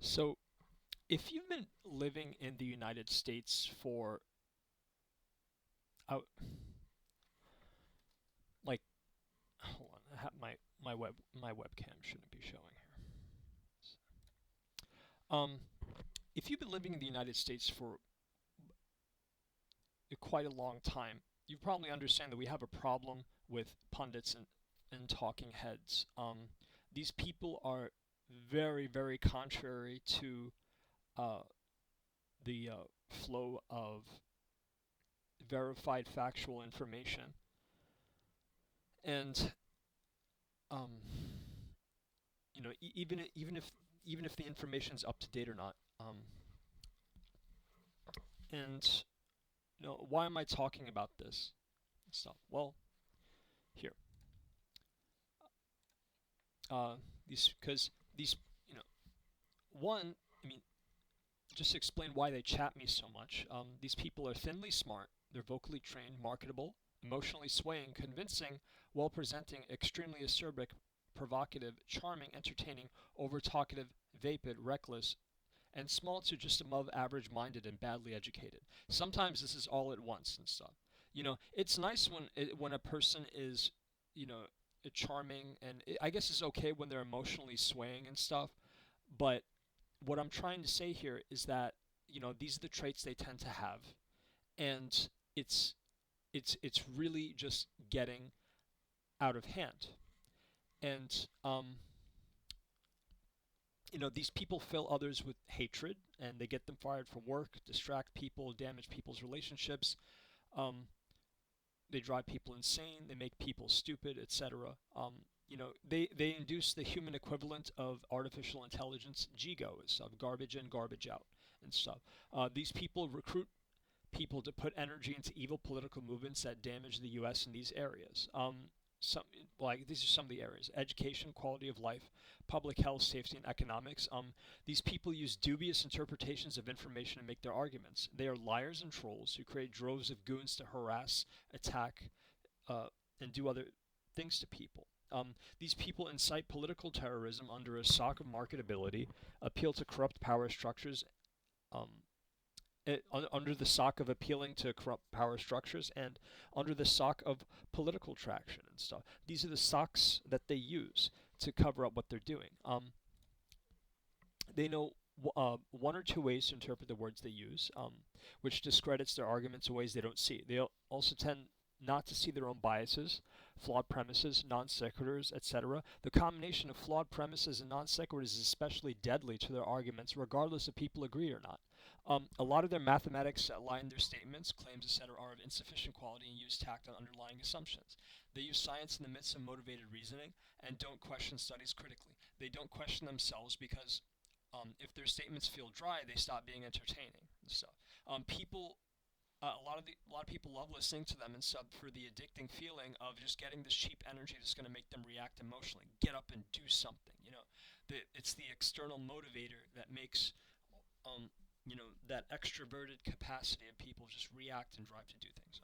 So, if you've been living in the United States for out like hold on, my webcam shouldn't be showing here. Um, if you've been living in the United States for quite a long time, you probably understand that we have a problem with pundits and talking heads. These people are very, very contrary to uh, the flow of verified factual information. And um, even if the information's up to date or not. And why am I talking about this stuff? Well, here, uh, these because these you know one. I mean, just to explain why they chat me so much. These people are thinly smart. They're vocally trained, marketable, emotionally swaying, convincing, well presenting, extremely acerbic, provocative, charming, entertaining, over talkative, vapid, reckless, and small to just above average minded and badly educated. Sometimes this is all at once and stuff. It's nice when a person is, you know, charming, and I guess it's okay when they're emotionally swaying and stuff. But what I'm trying to say here is that these are the traits they tend to have, and it's it's really just getting out of hand. And these people fill others with hatred, and they get them fired from work, distract people, damage people's relationships. Um, they drive people insane. They make people stupid, etc. They induce the human equivalent of artificial intelligence, GIGO, and stuff, garbage in, garbage out, and stuff. These people recruit people to put energy into evil political movements that damage the U.S. in these areas. Some like these are some of the areas: education, quality of life, public health, safety, and economics. These people use dubious interpretations of information to make their arguments. They are liars and trolls who create droves of goons to harass, attack, and do other things to people. These people incite political terrorism under a sock of marketability, appeal to corrupt power structures, um, under the sock of appealing to corrupt power structures, and under the sock of political traction and stuff. These are the socks that they use to cover up what they're doing. They know one or two ways to interpret the words they use, which discredits their arguments in ways they don't see. They also tend not to see their own biases, flawed premises, non sequiturs, etc. The combination of flawed premises and non sequiturs is especially deadly to their arguments, regardless if people agree or not. A lot of their mathematics that lie in their statements, claims, etc., are of insufficient quality and use tact on underlying assumptions. They use science in the midst of motivated reasoning and don't question studies critically. They don't question themselves because if their statements feel dry, they stop being entertaining and stuff. People a lot of people love listening to them and stuff for the addicting feeling of just getting this cheap energy that's going to make them react emotionally, get up and do something. It's the external motivator that makes um, that extroverted capacity of people just react and drive to do things.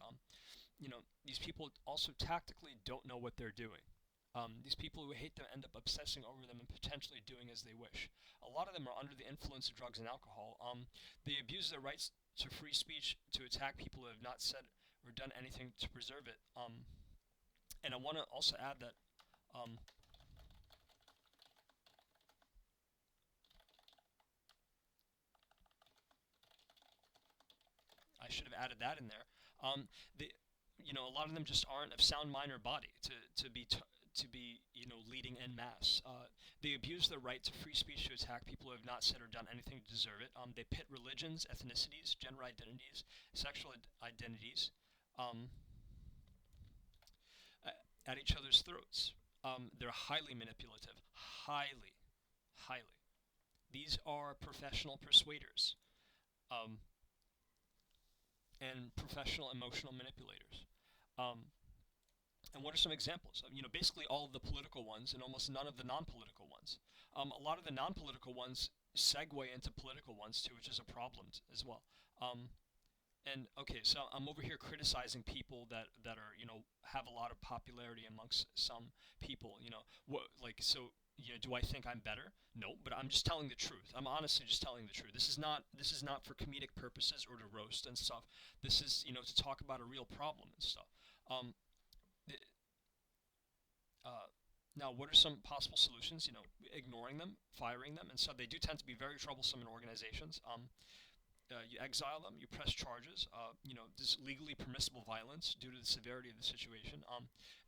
These people also tactically don't know what they're doing. These people who hate them end up obsessing over them and potentially doing as they wish. A lot of them are under the influence of drugs and alcohol. They abuse their rights to free speech to attack people who have not said or done anything to preserve it. And I want to also add that um, I should have added that in there. They, a lot of them just aren't of sound mind or body to be leading en masse. They abuse their right to free speech to attack people who have not said or done anything to deserve it. They pit religions, ethnicities, gender identities, sexual identities um, at each other's throats. They're highly manipulative, highly. These are professional persuaders um, and professional emotional manipulators. Um, And what are some examples? Basically all of the political ones and almost none of the non-political ones. A lot of the non-political ones segue into political ones too, which is a problem as well. And okay, so I'm over here criticizing people that are have a lot of popularity amongst some people. What like so do I think I'm better? No, but I'm just telling the truth. I'm honestly just telling the truth. This is not for comedic purposes or to roast and stuff. This is to talk about a real problem and stuff. Um, th- Now, what are some possible solutions? Ignoring them, firing them, and so they do tend to be very troublesome in organizations. You exile them, you press charges, this legally permissible violence due to the severity of the situation,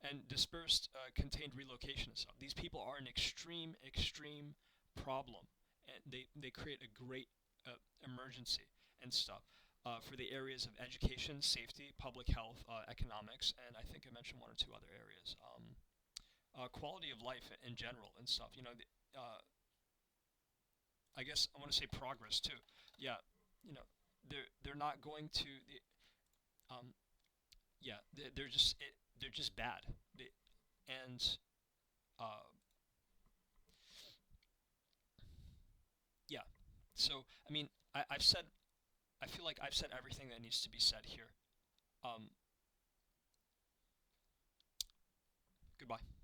and dispersed contained relocation and stuff. These people are an extreme, extreme problem, and they create a great emergency and stuff for the areas of education, safety, public health, economics, and I think I mentioned one or two other areas. Quality of life in general and stuff. I guess I want to say progress too. Yeah, you know, they're not going to. Um, yeah, they're just bad. And uh, yeah, so I mean, I've said. I feel like I've said everything that needs to be said here. Um, Goodbye.